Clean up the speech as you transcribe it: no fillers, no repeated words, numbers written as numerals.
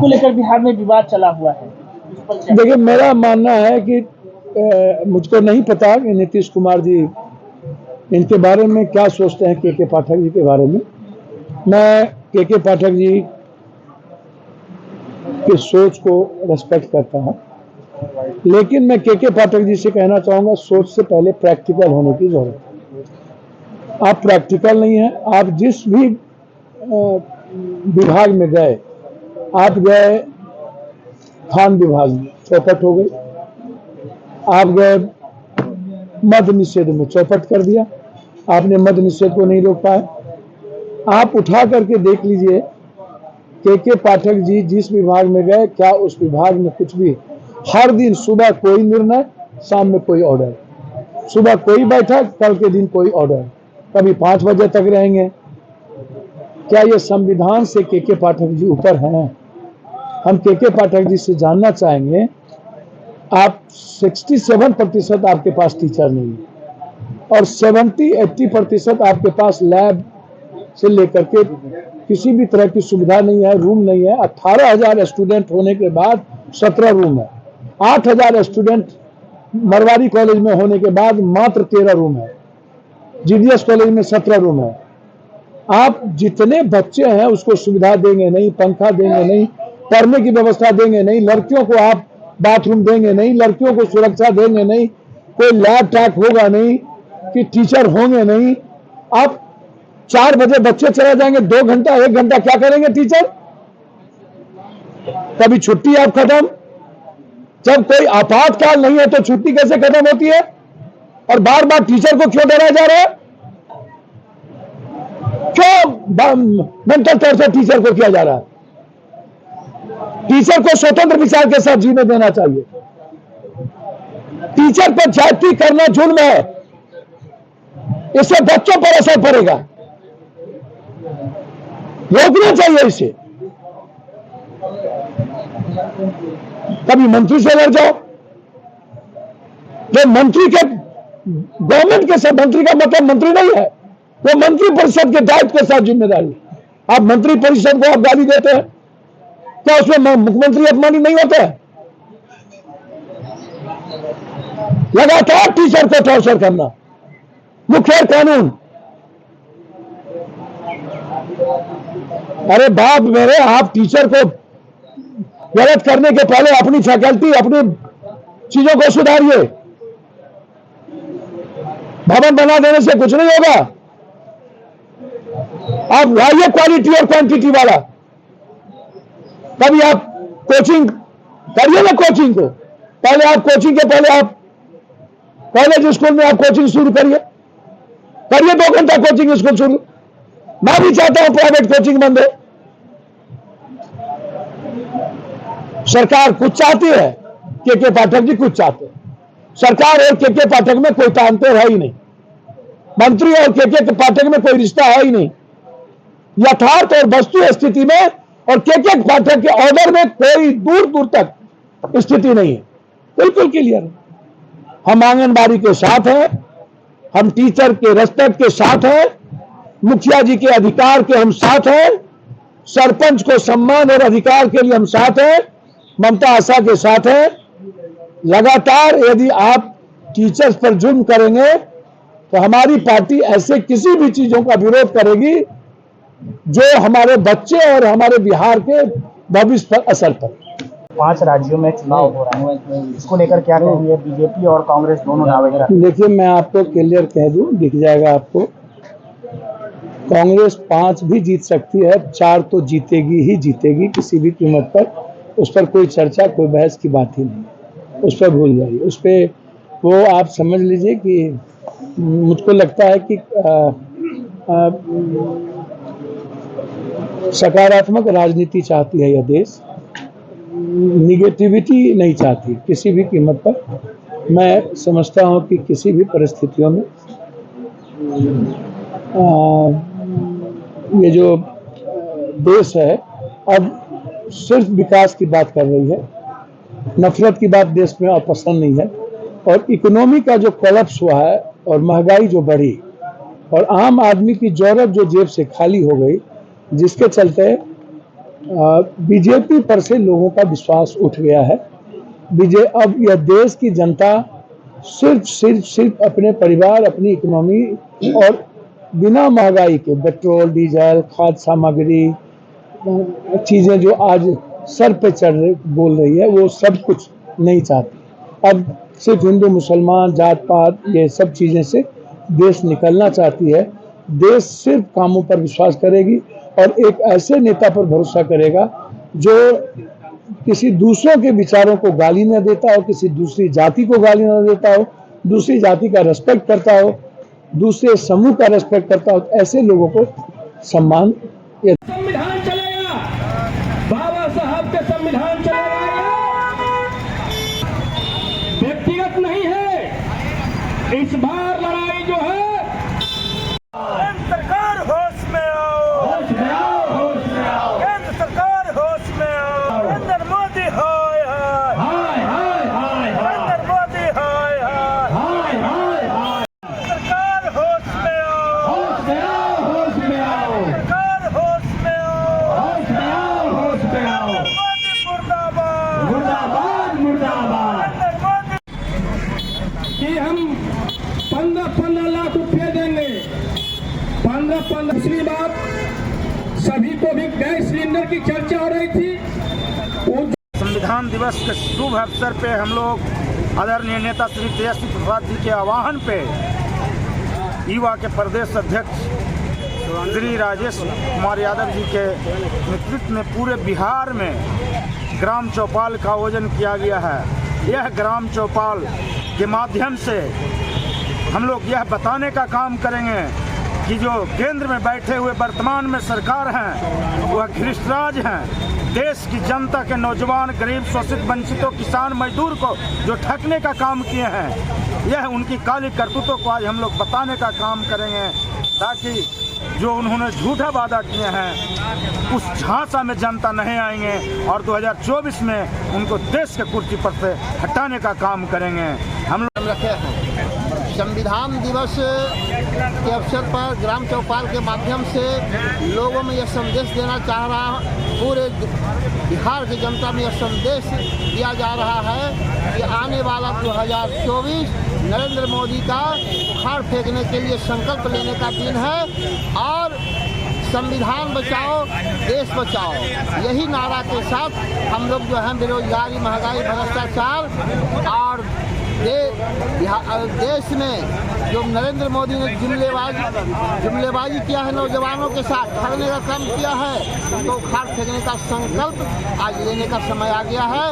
जिसको लेकर बिहार में विवाद चला हुआ है। देखिए, मेरा मानना है कि मुझको नहीं पता कि नीतीश कुमार जी इनके बारे में क्या सोचते हैं, के पाठक जी के बारे में। मैं के पाठक जी की सोच को रेस्पेक्ट करता हूं, लेकिन मैं के पाठक जी से कहना चाहूंगा, सोच से पहले प्रैक्टिकल होने की जरूरत है। आप प्रैक्टिकल नहीं है। आप जिस भी विभाग में गए, आप गए खान विभाग में, चौपट हो गई। आप गए मद्य निषेध में, चौपट कर दिया। आपने मद्य निषेध को नहीं रोक पाए। आप उठा करके देख लीजिए, के पाठक जी जिस विभाग में गए, क्या उस विभाग में कुछ भी, हर दिन सुबह कोई निर्णय, शाम में कोई ऑर्डर, सुबह कोई बैठक, कल के दिन कोई ऑर्डर, कभी 5 बजे तक रहेंगे। क्या ये संविधान से के पाठक जी ऊपर हैं? हम के पाठक जी से जानना चाहेंगे, आप 67% आपके पास टीचर नहीं है और 70-80% आपके पास लैब से लेकर के किसी भी तरह की सुविधा नहीं है, रूम नहीं है। 18,000 स्टूडेंट होने के बाद 17 रूम है। 8,000 स्टूडेंट मरवाड़ी कॉलेज में होने के बाद मात्र 13 रूम है। जीडीएस कॉलेज में 17 रूम है। आप जितने बच्चे हैं उसको सुविधा देंगे नहीं, पंखा देंगे नहीं, पढ़ने की व्यवस्था देंगे नहीं, लड़कियों को आप बाथरूम देंगे नहीं, लड़कियों को सुरक्षा देंगे नहीं, कोई लैब टैक होगा नहीं, कि टीचर होंगे नहीं। आप 4 बजे बच्चे चले जाएंगे, 2 घंटा 1 घंटा क्या करेंगे टीचर? कभी छुट्टी आप खत्म। जब कोई आपातकाल नहीं है तो छुट्टी कैसे खत्म होती है? और बार बार टीचर को क्यों डराया जा रहा है? क्यों मेंटल टॉर्चर टीचर को किया जा रहा है? टीचर को स्वतंत्र विचार के साथ जीने देना चाहिए। टीचर पर ज्यादती करना जुल्म है। इससे बच्चों पर असर पड़ेगा। रोकना चाहिए इसे। कभी मंत्री से लड़ जाओ। जो मंत्री के गवर्नमेंट के साथ, मंत्री का मतलब मंत्री नहीं है, वो मंत्री परिषद के दायित्व के साथ जिम्मेदारी। आप मंत्री परिषद को आप गाली देते हैं, क्या उसमें मुख्यमंत्री अपमानित नहीं होता है? लगातार टीचर को टॉर्चर करना, मुखर कानून। अरे बाप मेरे, आप टीचर को गलत करने के पहले अपनी फैकल्टी, अपनी चीजों को सुधारिए। भवन बना देने से कुछ नहीं होगा। आप लाइए क्वालिटी और क्वांटिटी वाला। कभी आप कोचिंग करिए ना, कोचिंग को पहले आप, कोचिंग के पहले आप कॉलेज स्कूल में आप कोचिंग शुरू करिए 2 घंटा कोचिंग स्कूल शुरू। मैं भी चाहता हूं प्राइवेट कोचिंग बंद हो। सरकार कुछ चाहती है, के पाठक जी कुछ चाहते हैं। सरकार और के पाठक में कोई तालमेल है ही नहीं। मंत्री और के पाठक में कोई रिश्ता है ही नहीं। यथार्थ और वस्तु स्थिति में और के पाठक के ऑर्डर में कोई दूर दूर तक स्थिति नहीं है। बिल्कुल क्लियर है। हम आंगनबाड़ी के साथ हैं, हम टीचर के रेस्पेक्ट के साथ हैं, मुखिया जी के अधिकार के हम साथ हैं, सरपंच को सम्मान और अधिकार के लिए हम साथ हैं, ममता आशा के साथ हैं। लगातार यदि आप टीचर्स पर जुल्म करेंगे तो हमारी पार्टी ऐसे किसी भी चीजों का विरोध करेगी जो हमारे बच्चे और हमारे बिहार के भविष्य पर असर पड़े। 5 राज्यों में चुनाव हो रहा है, इसको लेकर क्या कहेंगे? बीजेपी और कांग्रेस दोनों दावे कर रहे हैं। देखिए, मैं आपको क्लियर कह दूं, दिख जाएगा आपको। कांग्रेस 5 भी जीत सकती है, 4 तो जीतेगी ही जीतेगी किसी भी कीमत पर। उस पर कोई चर्चा, कोई बहस की बात ही नहीं। उस पर भूल जाइए। उस पर वो आप समझ लीजिए कि मुझको लगता है कि सकारात्मक राजनीति चाहती है यह देश, निगेटिविटी नहीं चाहती किसी भी कीमत पर। मैं समझता हूं कि किसी भी परिस्थितियों में ये जो देश है अब सिर्फ विकास की बात कर रही है। नफरत की बात देश में अब पसंद नहीं है। और इकोनॉमी का जो कोलैप्स हुआ है और महंगाई जो बढ़ी और आम आदमी की जरूरत जो जेब से खाली हो गई, जिसके चलते बीजेपी पर से लोगों का विश्वास उठ गया है। अब यह देश की जनता सिर्फ अपने परिवार, अपनी इकोनॉमी और बिना महंगाई के पेट्रोल, डीजल, खाद्य सामग्री चीजें जो आज सर पे बोल रही है, वो सब कुछ नहीं चाहती। अब सिर्फ हिंदू मुसलमान जात पात ये सब चीजें से देश निकलना चाहती है। देश सिर्फ कामों पर विश्वास करेगी और एक ऐसे नेता पर भरोसा करेगा जो किसी दूसरों के विचारों को गाली न देता हो, किसी दूसरी जाति को गाली न देता हो, दूसरी जाति का रेस्पेक्ट करता हो, दूसरे समूह का रेस्पेक्ट करता हो। ऐसे लोगों को सम्मान। संविधान चलेगा, बाबा साहब के संविधान चलेगा, व्यक्तिगत नहीं है। इस बार लड़ाई जो है, केंद्र सरकार होश में आओ, होश में आओ, होश में आओ, केंद्र सरकार होश में आओ, नरेंद्र मोदी हाय हाय, हाय हाय हाय हाय, नरेंद्र मोदी हाय हाय, हाय हाय हाय, सरकार होश में आओ, होश में आओ, होश में आओ, सरकार होश में आओ, होश में आओ, होश में आओ, मोदी मुर्दाबाद, मुर्दाबाद मुर्दाबाद। नरेंद्र मोदी कि हम 15-15 लाख रुपए देंगे, 15-15। दूसरी बात, सभी को भी गैस सिलेंडर की चर्चा हो रही थी। वो संविधान दिवस के शुभ अवसर पे हम लोग आदरणीय नेता श्री तेजस्वी प्रसाद जी के आह्वान पे युवा के प्रदेश अध्यक्ष श्री राजेश कुमार यादव जी के नेतृत्व में पूरे बिहार में ग्राम चौपाल का आयोजन किया गया है। यह ग्राम चौपाल के माध्यम से हम लोग यह बताने का काम करेंगे कि जो केंद्र में बैठे हुए वर्तमान में सरकार हैं वह घृष्टराज हैं। देश की जनता के नौजवान, गरीब, शोषित, वंचितों, किसान, मजदूर को जो ठगने का काम किए हैं, यह उनकी काली करतूतों को आज हम लोग बताने का काम करेंगे, ताकि जो उन्होंने झूठा वादा किए हैं उस झांसा में जनता नहीं आएंगे और 2024 में उनको देश के कुर्सी पर से हटाने का काम करेंगे। हम लोग रखे हैं संविधान दिवस के अवसर पर ग्राम चौपाल के माध्यम से लोगों में यह संदेश देना चाह रहा हूँ, पूरे बिहार की जनता में यह संदेश दिया जा रहा है कि आने वाला 2024 नरेंद्र मोदी का उखाड़ फेंकने के लिए संकल्प लेने का दिन है और संविधान बचाओ देश बचाओ, यही नारा के साथ हम लोग जो है बेरोजगारी, महंगाई, भ्रष्टाचार और देश में जो नरेंद्र मोदी ने जुमलेबाजी किया है, नौजवानों के साथ ठगने का काम किया है, तो उखाड़ फेंकने का संकल्प आज लेने का समय आ गया है।